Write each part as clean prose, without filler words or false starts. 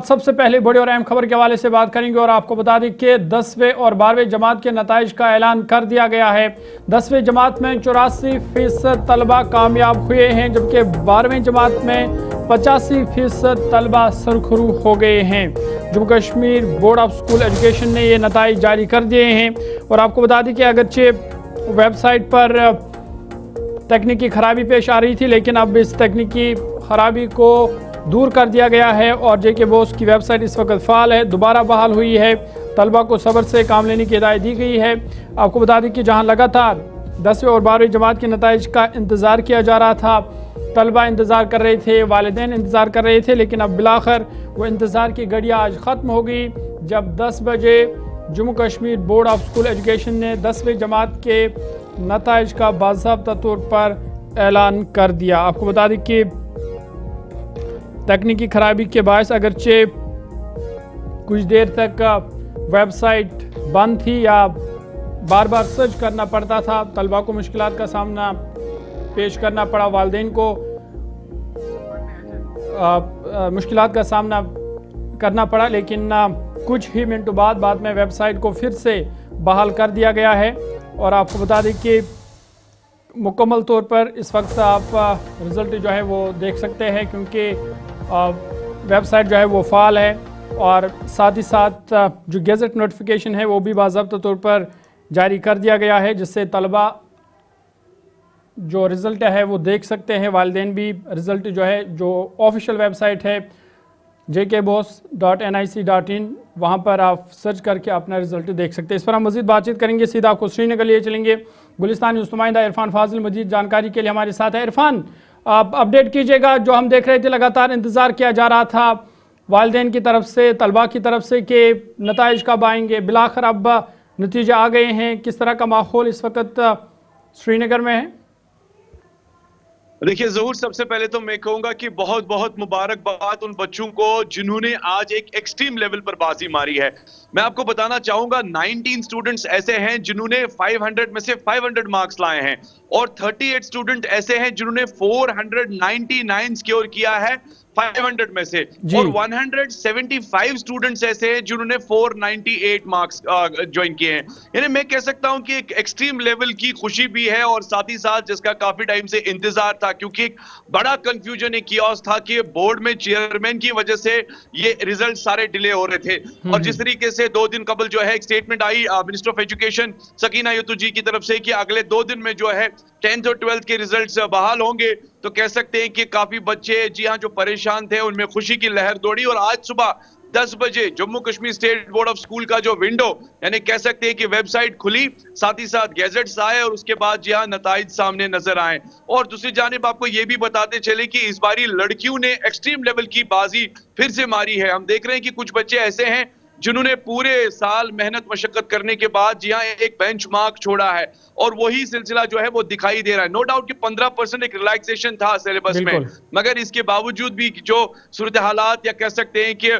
सबसे पहले बड़ी और अहम खबर के हवाले से बात करेंगे और आपको बता दें कि 10वीं और 12वीं जमात के नताइज का ऐलान कर दिया गया है। 10वीं जमात में 84% तलबा कामयाब हुए हैं, जबकि 12वीं जमात में 85% तलबा सरखरू हो गए हैं। Jammu Kashmir board of school education ने ये नताइज जारी कर दिए हैं और आपको बता दें कि अगरचे वेबसाइट पर तकनीकी खराबी पेश आ रही थी, लेकिन अब इस तकनीकी खराबी को दूर कर दिया गया है और जेके बोस की वेबसाइट इस वक्त फ़ाल है, दोबारा बहाल हुई है। तलबा को सब्र से काम लेने की हिदायत दी गई है। आपको बता दें कि जहां लगातार 10वीं और 12वीं जमात के नताइज का इंतज़ार किया जा रहा था, तलबा इंतज़ार कर रहे थे, वालिदैन इंतज़ार कर रहे थे, लेकिन अब बिलाखिर वो इंतज़ार की घड़ियाँ आज ख़त्म हो गई जब 10 बजे Jammu Kashmir board of school education ने 10वीं जमात के नताइज का बाज़ाब्ता तौर पर ऐलान कर दिया। आपको बता दें कि तकनीकी खराबी के बायस अगरचे कुछ देर तक वेबसाइट बंद थी या बार बार सर्च करना पड़ता था, तलबा को मुश्किलात का सामना पेश करना पड़ा, वालिदैन को मुश्किलात का सामना करना पड़ा, लेकिन कुछ ही मिनटों बाद में वेबसाइट को फिर से बहाल कर दिया गया है। और आपको बता दें कि मुकम्मल तौर पर इस वक्त आप रिज़ल्ट जो है वो देख सकते हैं, क्योंकि वेबसाइट जो है वो फ़ाल है और साथ ही साथ जो गेज़ेट नोटिफिकेशन है वो भी बाज़ाब्ता तौर पर जारी कर दिया गया है, जिससे तलबा जो रिज़ल्ट है वो देख सकते हैं। वालिदैन भी रिज़ल्ट जो है, जो ऑफिशियल वेबसाइट है jkboss.nic.in, वहाँ पर आप सर्च करके अपना रिजल्ट देख सकते हैं। इस पर हम मज़ीद बातचीत करेंगे, सीधा आपको श्रीनगर लिए चलेंगे। गुलिस्तान न्यूज़ नुमाइंदा इरफान फाजिल मजीद जानकारी के लिए हमारे साथ है। इरफान, आप अपडेट कीजिएगा। जो हम देख रहे थे, लगातार इंतज़ार किया जा रहा था वालिदैन की तरफ से, तलबा की तरफ से कि नताइज कब आएंगे, बिलाखिर अब नतीजे आ गए हैं। किस तरह का माहौल इस वक्त श्रीनगर में है? देखिए ज़हूर, सबसे पहले तो मैं कहूंगा कि बहुत बहुत मुबारकबाद उन बच्चों को जिन्होंने आज एक एक्सट्रीम लेवल पर बाजी मारी है। मैं आपको बताना चाहूंगा 19 स्टूडेंट्स ऐसे हैं जिन्होंने 500 में से 500 मार्क्स लाए हैं और 38 स्टूडेंट ऐसे हैं जिन्होंने 499 स्कोर किया है 500 में से, और 175 स्टूडेंट्स ऐसे हैं जिन्होंने 498 मार्क्स ज्वाइन किए हैं। यानी मैं कह सकता हूं कि एक एक्सट्रीम लेवल की खुशी भी है और साथ ही साथ जिसका काफी टाइम से इंतजार था, क्योंकि एक बड़ा कंफ्यूजन, एक कियोस था कि बोर्ड में चेयरमैन की वजह से ये रिजल्ट सारे डिले हो रहे थे। और जिस तरीके से 2 दिन कबल जो है एक स्टेटमेंट आई minister of education Sakina Itoo ji की तरफ से कि अगले 2 दिन में जो है 10th और 12th के रिजल्ट्स बहाल होंगे, तो कह सकते हैं कि काफी बच्चे जी हाँ जो परेशान थे उनमें खुशी की लहर दौड़ी। और आज सुबह 10 बजे Jammu Kashmir state board of school का जो विंडो, यानी कह सकते हैं कि वेबसाइट खुली, साथ ही साथ गैजेट्स आए और उसके बाद जी हाँ नताइज सामने नजर आए। और दूसरी जानिब आपको ये भी बताते चले कि इस बारी लड़कियों ने एक्सट्रीम लेवल की बाजी फिर से मारी है। हम देख रहे हैं कि कुछ बच्चे ऐसे हैं जिन्होंने पूरे साल मेहनत मशक्कत करने के बाद जी हाँ एक बेंचमार्क छोड़ा है और वही सिलसिला जो है वो दिखाई दे रहा है। नो डाउट कि 15% एक रिलैक्सेशन था सिलेबस में, मगर इसके बावजूद भी जो सूरत हालात या कह सकते हैं कि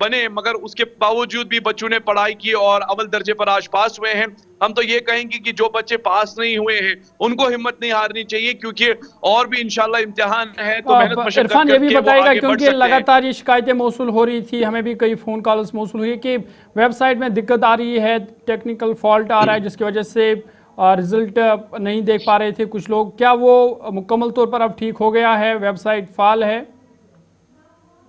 बने, मगर उसके बावजूद भी बच्चों ने पढ़ाई की और अव्वल दर्जे पर आज पास हुए हैं। हम तो ये कहेंगे कि जो बच्चे पास नहीं हुए हैं उनको हिम्मत नहीं हारनी चाहिए, क्योंकि और भी इंशाल्लाह इम्तिहान है तो मेहनत मशक्कत इरफान ये भी बताएगा, क्योंकि लगातार ये शिकायतें मौसूल हो रही थी, हमें भी कई फ़ोन कॉल्स मौसूल हुई कि वेबसाइट में दिक्कत आ रही है, टेक्निकल फॉल्ट आ रहा है जिसकी वजह से रिजल्ट नहीं देख पा रहे थे कुछ लोग। क्या वो मुकम्मल तौर पर अब ठीक हो गया है, वेबसाइट फाल है?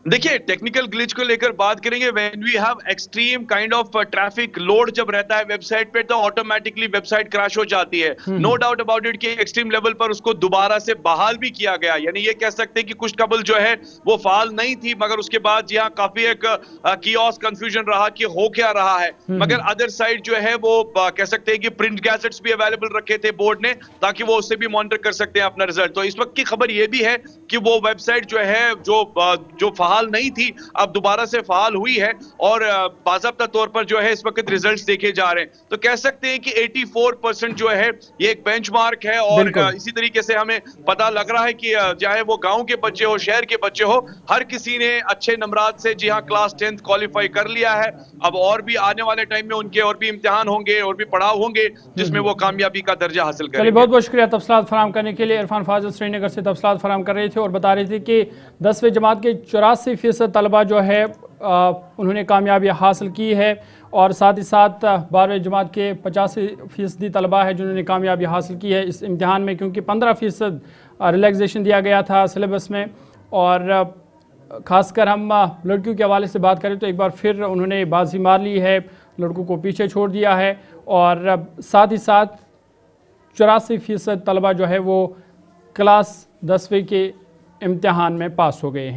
देखिए टेक्निकल ग्लिच को लेकर बात करेंगे, when we have extreme kind of traffic load जब रहता है वेबसाइट पे तो ऑटोमेटिकली वेबसाइट क्रैश हो जाती है। नो डाउट अबाउट इट कि एक्सट्रीम लेवल पर उसको दोबारा से बहाल भी किया गया, यानी ये कह सकते हैं कि कुछ कबल जो है वो फाल नहीं थी, मगर उसके बाद जी हाँ काफी एक कियोस कंफ्यूजन रहा कि हो क्या रहा है। मगर अदर साइड जो है वो कह सकते हैं कि प्रिंट गैजेट्स भी अवेलेबल रखे थे बोर्ड ने, ताकि वो उससे भी मॉनिटर कर सकते हैं अपना रिजल्ट। तो इस वक्त की खबर ये भी है कि वो वेबसाइट जो है जो फहाल नहीं थी अब दोबारा से फहाल हुई है और बाज़ाब्ता तौर पर जो है इस वक्त रिजल्ट्स देखे जा रहे हैं। तो कह सकते हैं कि 84% जो है ये एक बेंचमार्क है और इसी तरीके से हमें पता लग रहा है कि चाहे वो गांव के बच्चे हो, शहर के बच्चे हो, हर किसी ने अच्छे नंबरात से जी हाँ क्लास 10th क्वालिफाई कर लिया है। अब और भी आने वाले टाइम में उनके और भी इम्तिहान होंगे और भी पड़ाव होंगे जिसमें वो कामयाबी का दर्जा हासिल करेंगे। बहुत बहुत शुक्रिया तफसीलात फराहम करने के लिए। इरफान फाजिल श्रीनगर से तफसीलात फराहम कर रहे थे और बता रहे थे कि 10वीं जमात के 84% तलबा जो है उन्होंने कामयाबी हासिल की है और साथ ही साथ 12वीं जमात के 85% तलबा है जिन्होंने कामयाबी हासिल की है इस इम्तिहान में, क्योंकि 15% रिलैक्सेशन दिया गया था सिलेबस में। और ख़ासकर हम लड़कियों के हवाले से बात करें तो एक बार फिर उन्होंने बाजी मार ली है, लड़कों को पीछे छोड़ दिया है और साथ ही साथ 84% तलबा जो है वो क्लास 10वीं के इम्तिहान में पास हो गए हैं।